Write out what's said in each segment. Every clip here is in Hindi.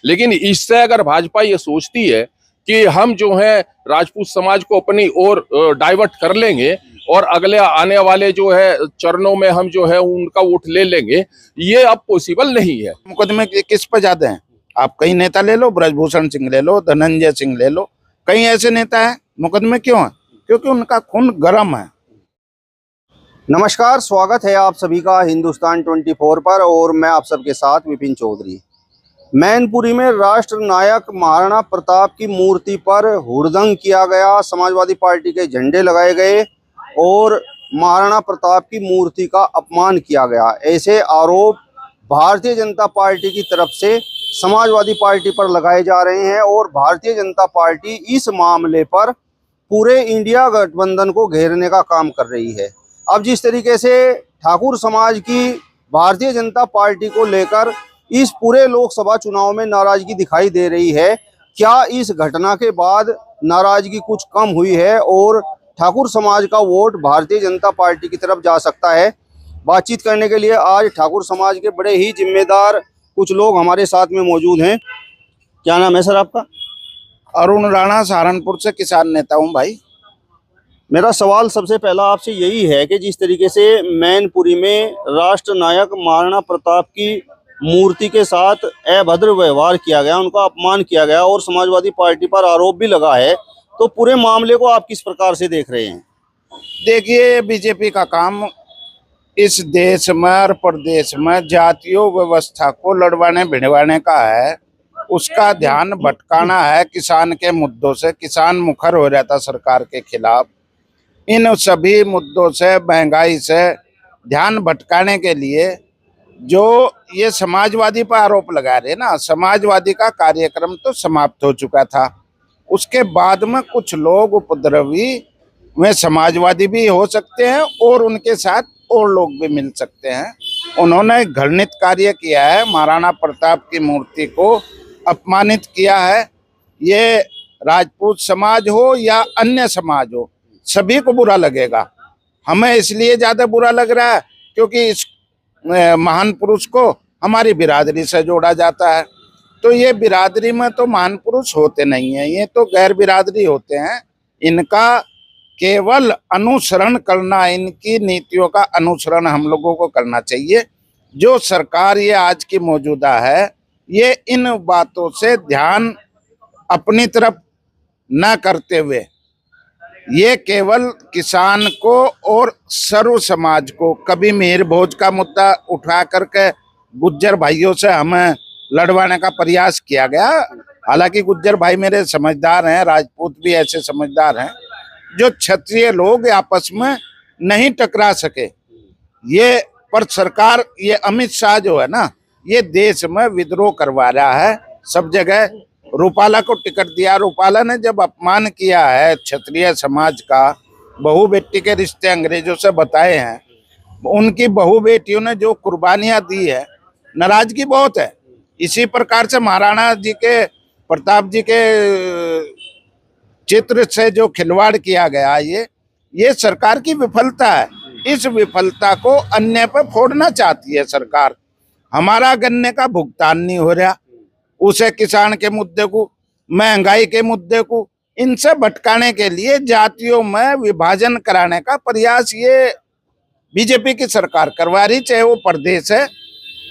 लेकिन इससे अगर भाजपा ये सोचती है कि हम जो है राजपूत समाज को अपनी ओर डाइवर्ट कर लेंगे और अगले आने वाले जो है चरणों में हम जो है उनका वोट ले लेंगे, ये अब पॉसिबल नहीं है। मुकदमे किस पर ज्यादा हैं? आप कई नेता ले लो, ब्रजभूषण सिंह ले लो, धनंजय सिंह ले लो, कई ऐसे नेता हैं, मुकदमे क्यों हैं? क्योंकि उनका खून गर्म है। नमस्कार, स्वागत है आप सभी का हिंदुस्तान 24 पर और मैं आप सबके साथ विपिन चौधरी। मैनपुरी में राष्ट्र नायक महाराणा प्रताप की मूर्ति पर हुड़दंग किया गया, समाजवादी पार्टी के झंडे लगाए गए और महाराणा प्रताप की मूर्ति का अपमान किया गया। ऐसे आरोप भारतीय जनता पार्टी की तरफ से समाजवादी पार्टी पर लगाए जा रहे हैं और भारतीय जनता पार्टी इस मामले पर पूरे इंडिया गठबंधन को घेरने का काम कर रही है। अब जिस तरीके से ठाकुर समाज की भारतीय जनता पार्टी को लेकर इस पूरे लोकसभा चुनाव में नाराजगी दिखाई दे रही है, क्या इस घटना के बाद नाराजगी कुछ कम हुई है और ठाकुर समाज का वोट भारतीय जनता पार्टी की तरफ जा सकता है? बातचीत करने के लिए आज ठाकुर समाज के बड़े ही जिम्मेदार कुछ लोग हमारे साथ में मौजूद हैं। क्या नाम है सर आपका? अरुण राणा, सहारनपुर से किसान नेता हूँ भाई। मेरा सवाल सबसे पहला आपसे यही है कि जिस तरीके से मैनपुरी में राष्ट्र नायक महाराणा प्रताप की मूर्ति के साथ अभद्र व्यवहार किया गया, उनका अपमान किया गया और समाजवादी पार्टी पर आरोप भी लगा है, तो पूरे मामले को आप किस प्रकार से देख रहे हैं? देखिए, बीजेपी का काम इस देश में और प्रदेश में जातीय व्यवस्था को लड़वाने भिड़वाने का है, उसका ध्यान भटकाना है किसान के मुद्दों से। किसान मुखर हो जाता सरकार के खिलाफ, इन सभी मुद्दों से, महंगाई से ध्यान भटकाने के लिए जो ये समाजवादी पर आरोप लगा रहे ना, समाजवादी का कार्यक्रम तो समाप्त हो चुका था। उसके बाद में कुछ लोग उपद्रवी वे समाजवादी भी हो सकते हैं और उनके साथ और लोग भी मिल सकते हैं। उन्होंने घृणित कार्य किया है, महाराणा प्रताप की मूर्ति को अपमानित किया है। ये राजपूत समाज हो या अन्य समाज हो, सभी को बुरा लगेगा। हमें इसलिए ज्यादा बुरा लग रहा है क्योंकि इस महान पुरुष को हमारी बिरादरी से जोड़ा जाता है। तो ये बिरादरी में तो महान पुरुष होते नहीं है, ये तो गैर बिरादरी होते हैं। इनका केवल अनुसरण करना, इनकी नीतियों का अनुसरण हम लोगों को करना चाहिए। जो सरकार ये आज की मौजूदा है, ये इन बातों से ध्यान अपनी तरफ न करते हुए ये केवल किसान को और सर्व समाज को, कभी मेहर भोज का मुद्दा उठा करके गुज्जर भाइयों से हमें लड़वाने का प्रयास किया गया। हालांकि गुज्जर भाई मेरे समझदार हैं, राजपूत भी ऐसे समझदार हैं जो क्षत्रिय लोग आपस में नहीं टकरा सके। ये पर सरकार, ये अमित शाह जो है ना, ये देश में विद्रोह करवा रहा है सब जगह। रूपाला को टिकट दिया, रूपाला ने जब अपमान किया है क्षत्रिय समाज का, बहू बेटी के रिश्ते अंग्रेजों से बताए हैं, उनकी बहू बेटियों ने जो कुर्बानियां दी है, नाराजगी बहुत है। इसी प्रकार से महाराणा जी के, प्रताप जी के चित्र से जो खिलवाड़ किया गया, ये सरकार की विफलता है। इस विफलता को अन्य पर फोड़ना चाहती है सरकार। हमारा गन्ने का भुगतान नहीं हो रहा, उसे किसान के मुद्दे को, महंगाई के मुद्दे को, इनसे भटकाने के लिए जातियों में विभाजन कराने का प्रयास ये बीजेपी की सरकार करवा रही, चाहे वो प्रदेश है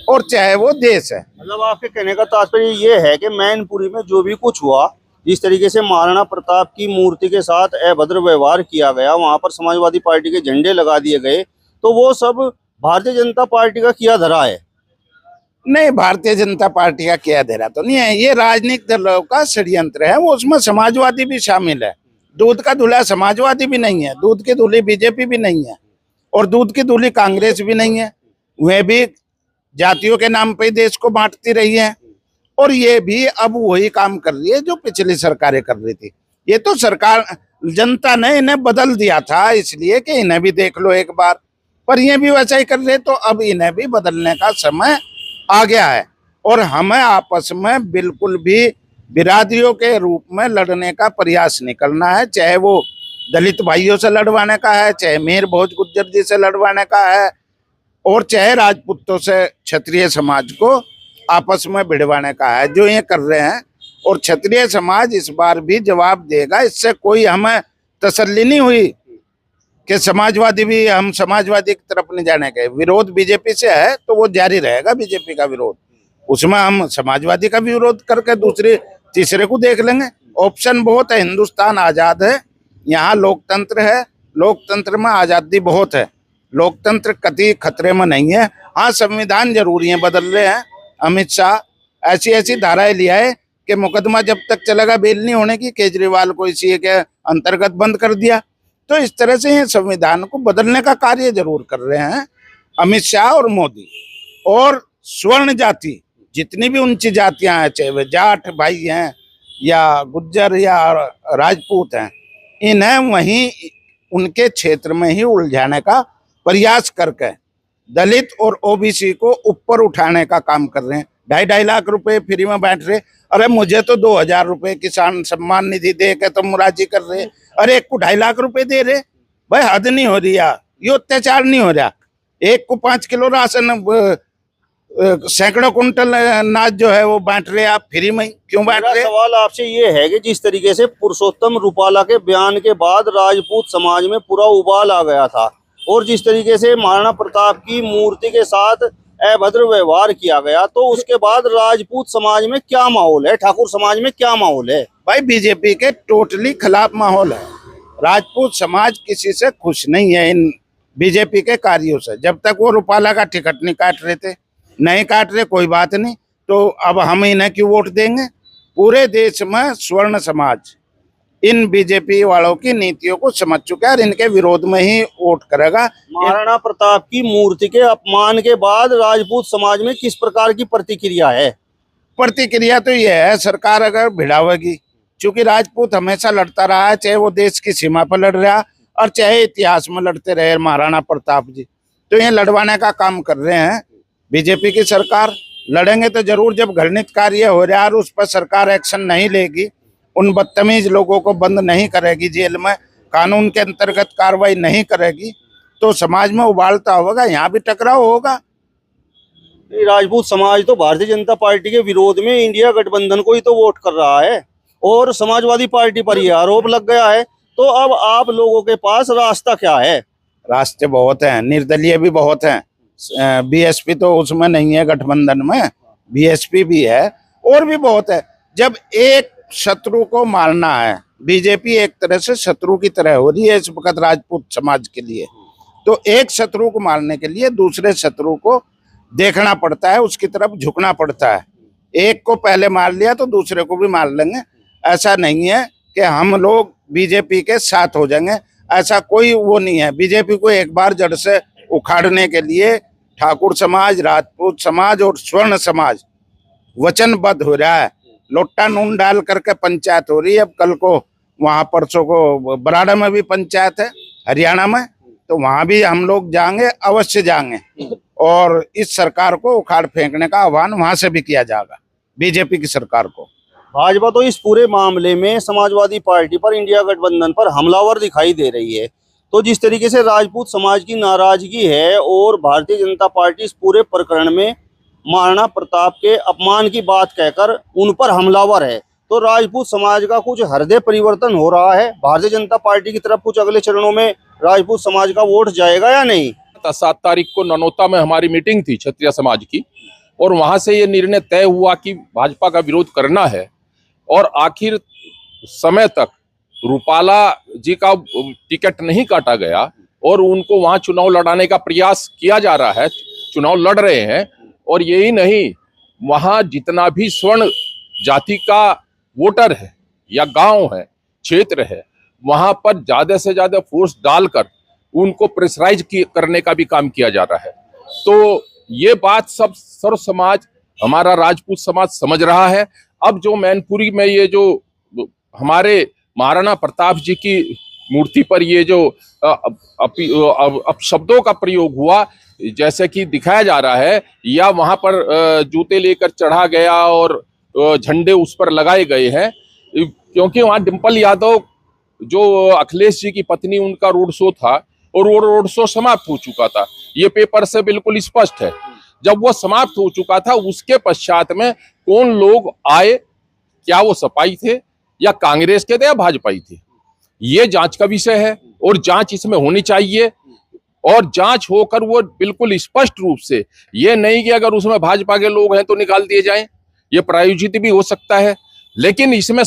और चाहे वो देश है। मतलब आपके कहने का तात्पर्य ये है कि मैनपुरी में जो भी कुछ हुआ, जिस तरीके से महाराणा प्रताप की मूर्ति के साथ अभद्र व्यवहार किया गया, वहां पर समाजवादी पार्टी के झंडे लगा दिए गए, तो वो सब भारतीय जनता पार्टी का किया धरा है? नहीं, भारतीय जनता पार्टी का किया धरा तो नहीं है, ये राजनीतिक दलों का षड्यंत्र है। वो उसमें समाजवादी भी शामिल है। दूध का दूल्हा समाजवादी भी नहीं है, दूध की दूल्ही बीजेपी भी नहीं है और दूध की दूल्ही कांग्रेस भी नहीं है। वे भी जातियों के नाम पे देश को बांटती रही है और ये भी अब वही काम कर रही है जो पिछली सरकारें कर रही थी। ये तो सरकार, जनता ने इन्हें बदल दिया था इसलिए कि इन्हें भी देख लो एक बार, पर ये भी वैसा ही कर रहे, तो अब इन्हें भी बदलने का समय आ गया है। और हमें आपस में बिल्कुल भी बिरादरियों के रूप में लड़ने का प्रयास नहीं करना है, चाहे वो दलित भाइयों से लड़वाने का है, चाहे मेहर भोज गुज्जर जी से लड़वाने का है, और चाहे राजपूतों से क्षत्रिय समाज को आपस में भिड़वाने का है जो ये कर रहे हैं। और क्षत्रिय समाज इस बार भी जवाब देगा। इससे कोई हमें तसल्ली नहीं हुई कि समाजवादी भी, हम समाजवादी की तरफ नहीं जाने के। विरोध बीजेपी से है तो वो जारी रहेगा, बीजेपी का विरोध। उसमें हम समाजवादी का भी विरोध करके दूसरे तीसरे को देख लेंगे। ऑप्शन बहुत है, हिंदुस्तान आजाद है, यहाँ लोकतंत्र है, लोकतंत्र में आजादी बहुत है, लोकतंत्र कभी खतरे में नहीं है। हाँ, संविधान जरूरी है, बदल रहे हैं अमित शाह। ऐसी ऐसी धाराएं लिया है कि मुकदमा जब तक चलेगा बेल नहीं होने की। केजरीवाल को इसी के अंतर्गत बंद कर दिया। तो इस तरह से ये संविधान को बदलने का कार्य जरूर कर रहे हैं अमित शाह और मोदी। और स्वर्ण जाति जितनी भी ऊंची जातियां हैं, चाहे वे जाट भाई हैं या गुज्जर या राजपूत हैं, इन्हें वहीं उनके क्षेत्र में ही उलझाने का प्रयास करके दलित और ओबीसी को ऊपर उठाने का काम कर रहे हैं। 2.5 लाख रुपए फ्री में बांट रहे। अरे मुझे तो 2,000 रुपए किसान सम्मान निधि दे के तो मुराजी कर रहे। अरे एक को 2.5 लाख रुपए दे रहे। भाई हद नहीं हो रही यार, ये अत्याचार नहीं हो रहा। एक को 5 किलो राशन, सैकड़ों कुंटल अनाज जो है वो बांट रहे आप फ्री में, क्यों बांट रहे? सवाल आपसे ये है कि जिस तरीके से पुरुषोत्तम रूपाला के बयान के बाद राजपूत समाज में पूरा उबाल आ गया था, और जिस तरीके से महाराणा प्रताप की मूर्ति के साथ अभद्र व्यवहार किया गया, तो उसके बाद राजपूत समाज में क्या माहौल है, ठाकुर समाज में क्या माहौल है? भाई बीजेपी के टोटली खिलाफ माहौल है। राजपूत समाज किसी से खुश नहीं है इन बीजेपी के कार्यों से। जब तक वो रूपाला का टिकट नहीं काट रहे थे, नहीं काट रहे कोई बात नहीं, तो अब हम इन्हें क्यों वोट देंगे? पूरे देश में स्वर्ण समाज इन बीजेपी वालों की नीतियों को समझ चुका है और इनके विरोध में ही वोट करेगा। महाराणा प्रताप की मूर्ति के अपमान के बाद राजपूत समाज में किस प्रकार की प्रतिक्रिया है? प्रतिक्रिया तो ये है, सरकार अगर भिड़ावेगी, क्योंकि राजपूत हमेशा लड़ता रहा है, चाहे वो देश की सीमा पर लड़ रहा और चाहे इतिहास में लड़ते रहे महाराणा प्रताप जी। तो ये लड़वाने का काम कर रहे हैं बीजेपी की सरकार। लड़ेंगे तो जरूर, जब घृणित कार्य हो रहा है और उस पर सरकार एक्शन नहीं लेगी, उन बदतमीज लोगों को बंद नहीं करेगी जेल में, कानून के अंतर्गत कार्रवाई नहीं करेगी, तो समाज में उबालता होगा, यहाँ भी टकराव होगा। राजपूत समाज तो भारतीय जनता पार्टी के विरोध में इंडिया गठबंधन को ही तो वोट कर रहा है, और समाजवादी पार्टी पर यह आरोप लग गया है। तो अब आप लोगों के पास रास्ता क्या है? रास्ते बहुत हैं, निर्दलीय भी बहुत हैं। बीएसपी तो उसमें नहीं है गठबंधन में, बीएसपी भी है और भी बहुत है। जब एक शत्रु को मारना है, बीजेपी एक तरह से शत्रु की तरह हो रही है इस वक्त राजपूत समाज के लिए, तो एक शत्रु को मारने के लिए दूसरे शत्रु को देखना पड़ता है, उसकी तरफ झुकना पड़ता है। एक को पहले मार लिया तो दूसरे को भी मार लेंगे। ऐसा नहीं है कि हम लोग बीजेपी के साथ हो जाएंगे, ऐसा कोई वो नहीं है। बीजेपी को एक बार जड़ से उखाड़ने के लिए ठाकुर समाज, राजपूत समाज और स्वर्ण समाज वचनबद्ध हो रहा है। लोटा नून डाल करके पंचायत हो रही है। अब कल को वहां, परसों को बराड़ा में भी पंचायत है हरियाणा में, तो वहां भी हम लोग जाएंगे, अवश्य जाएंगे, और इस सरकार को उखाड़ फेंकने का आह्वान वहां से भी किया जाएगा बीजेपी की सरकार को। भाजपा तो इस पूरे मामले में समाजवादी पार्टी पर, इंडिया गठबंधन पर हमलावर दिखाई दे रही है। तो जिस तरीके से राजपूत समाज की नाराजगी है और भारतीय जनता पार्टी इस पूरे प्रकरण में महाराणा प्रताप के अपमान की बात कहकर उन पर हमलावर है, तो राजपूत समाज का कुछ हृदय परिवर्तन हो रहा है भारतीय जनता पार्टी की तरफ? कुछ अगले चरणों में राजपूत समाज का वोट जाएगा या नहीं? 7 तारीख को ननौता में हमारी मीटिंग थी क्षत्रिय समाज की, और वहां से ये निर्णय तय हुआ कि भाजपा का विरोध करना है। और आखिर समय तक रूपाला जी का टिकट नहीं काटा गया और उनको वहां चुनाव लड़ाने का प्रयास किया जा रहा है, चुनाव लड़ रहे हैं। और यही नहीं, वहां जितना भी स्वर्ण जाति का वोटर है या गांव है, क्षेत्र है, वहां पर ज्यादा से ज्यादा फोर्स डालकर उनको प्रेशराइज करने का भी काम किया जा रहा है। तो ये बात सब सर्व समाज, हमारा राजपूत समाज समझ रहा है। अब जो मैनपुरी में ये जो हमारे महाराणा प्रताप जी की मूर्ति पर ये जो अपशब्दों का प्रयोग हुआ, जैसे कि दिखाया जा रहा है, या वहां पर जूते लेकर चढ़ा गया और झंडे उस पर लगाए गए हैं, क्योंकि वहां डिम्पल यादव जो अखिलेश जी की पत्नी, उनका रोड शो था और वो रोड शो समाप्त हो चुका था। ये पेपर से बिल्कुल स्पष्ट है। जब वो समाप्त हो चुका था उसके पश्चात में कौन लोग आए, क्या वो सपाई थे या कांग्रेस के थे या भाजपाई थे, ये जांच का विषय है और जांच इसमें होनी चाहिए। और जांच होकर वो बिल्कुल स्पष्ट रूप से, ये नहीं कि अगर उसमें भाजपा के लोग हैं तो निकाल दिए जाएं, ये प्रायोजित भी हो सकता है। लेकिन इसमें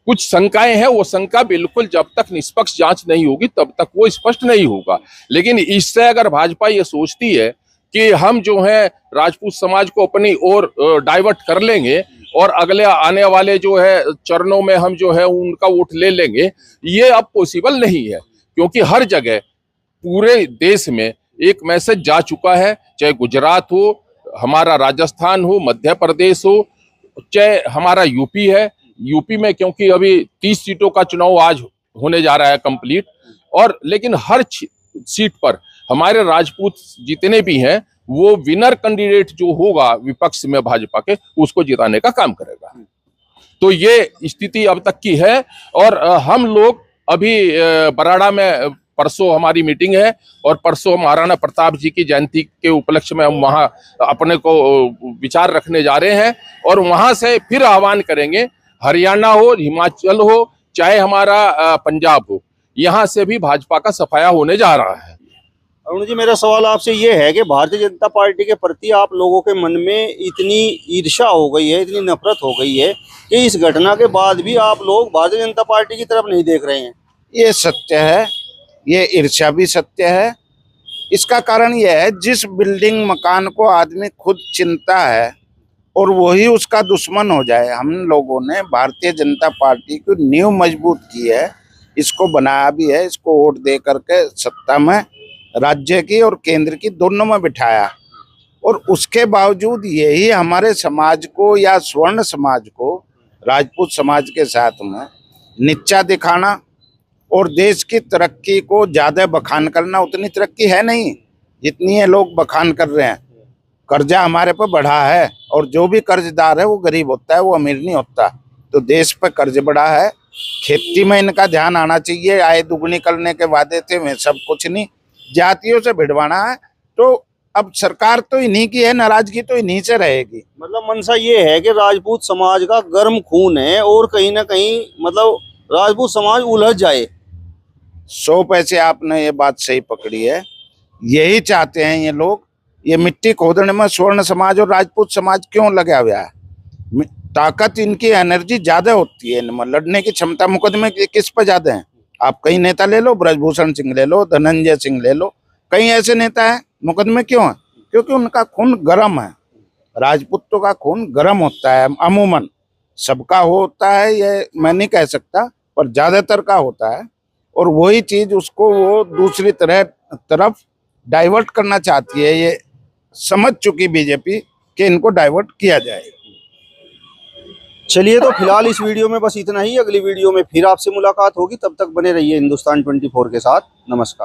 कुछ शंकाएं हैं, वो शंका बिल्कुल जब तक निष्पक्ष जांच नहीं होगी तब तक वो स्पष्ट नहीं होगा। लेकिन इससे अगर भाजपा ये सोचती है कि हम जो है राजपूत समाज को अपनी ओर डाइवर्ट कर लेंगे और अगले आने वाले जो है चरणों में हम जो है उनका वोट ले लेंगे, ये अब पॉसिबल नहीं है। क्योंकि हर जगह पूरे देश में एक मैसेज जा चुका है, चाहे गुजरात हो, हमारा राजस्थान हो, मध्य प्रदेश हो, चाहे हमारा यूपी है। यूपी में क्योंकि अभी 30 सीटों का चुनाव आज होने जा रहा है कंप्लीट, और लेकिन हर सीट पर हमारे राजपूत जितने भी हैं वो विनर कैंडिडेट जो होगा विपक्ष में भाजपा के, उसको जिताने का काम करेगा। तो ये स्थिति अब तक की है। और हम लोग अभी बराड़ा में परसों हमारी मीटिंग है और परसों महाराणा प्रताप जी की जयंती के उपलक्ष्य में हम वहां अपने को विचार रखने जा रहे हैं और वहां से फिर आह्वान करेंगे, हरियाणा हो, हिमाचल हो, चाहे हमारा पंजाब हो, यहाँ से भी भाजपा का सफाया होने जा रहा है। अरुण जी, मेरा सवाल आपसे ये है कि भारतीय जनता पार्टी के प्रति आप लोगों के मन में इतनी ईर्ष्या हो गई है, इतनी नफरत हो गई है कि इस घटना के बाद भी आप लोग भारतीय जनता पार्टी की तरफ नहीं देख रहे हैं। ये सत्य है, ये ईर्ष्या भी सत्य है। इसका कारण यह है, जिस बिल्डिंग मकान को आदमी खुद चिंता है और वही उसका दुश्मन हो जाए। हम लोगों ने भारतीय जनता पार्टी की नींव मजबूत की है, इसको बनाया भी है, इसको वोट दे करके सत्ता में राज्य की और केंद्र की दोनों में बिठाया। और उसके बावजूद यही हमारे समाज को या स्वर्ण समाज को राजपूत समाज के साथ में नीचा दिखाना और देश की तरक्की को ज्यादा बखान करना। उतनी तरक्की है नहीं जितनी ये लोग बखान कर रहे हैं। कर्जा हमारे पर बढ़ा है और जो भी कर्जदार है वो गरीब होता है, वो अमीर नहीं होता। तो देश पर कर्ज बढ़ा है। खेती में इनका ध्यान आना चाहिए। आय दुगनी करने के वादे थे, वे सब कुछ नहीं। जातियों से भिड़वाना है तो अब सरकार तो इन्हीं की है, नाराजगी तो इन्हीं से रहेगी। मतलब मनसा ये है कि राजपूत समाज का गर्म खून है और कहीं ना कहीं मतलब राजपूत समाज उलझ जाए। 100 पैसे आपने ये बात सही पकड़ी है। यही चाहते हैं ये लोग। ये मिट्टी खोदने में स्वर्ण समाज और राजपूत समाज क्यों लगा हुआ है? ताकत इनकी, एनर्जी ज्यादा होती है, लड़ने की क्षमता मुकदमे किस पर ज्यादा है? आप कई नेता ले लो, ब्रजभूषण सिंह ले लो, धनंजय सिंह ले लो, कई ऐसे नेता है, मुकदमे क्यों है? क्योंकि उनका खून गर्म है। राजपूतों का खून गर्म होता है, अमूमन सबका होता है, ये मैं नहीं कह सकता, पर ज्यादातर का होता है। और वही चीज उसको वो दूसरी तरफ डाइवर्ट करना चाहती है। ये समझ चुकी बीजेपी कि इनको डाइवर्ट किया जाए। चलिए, तो फिलहाल इस वीडियो में बस इतना ही। अगली वीडियो में फिर आपसे मुलाकात होगी, तब तक बने रहिए हिंदुस्तान 24 के साथ। नमस्कार।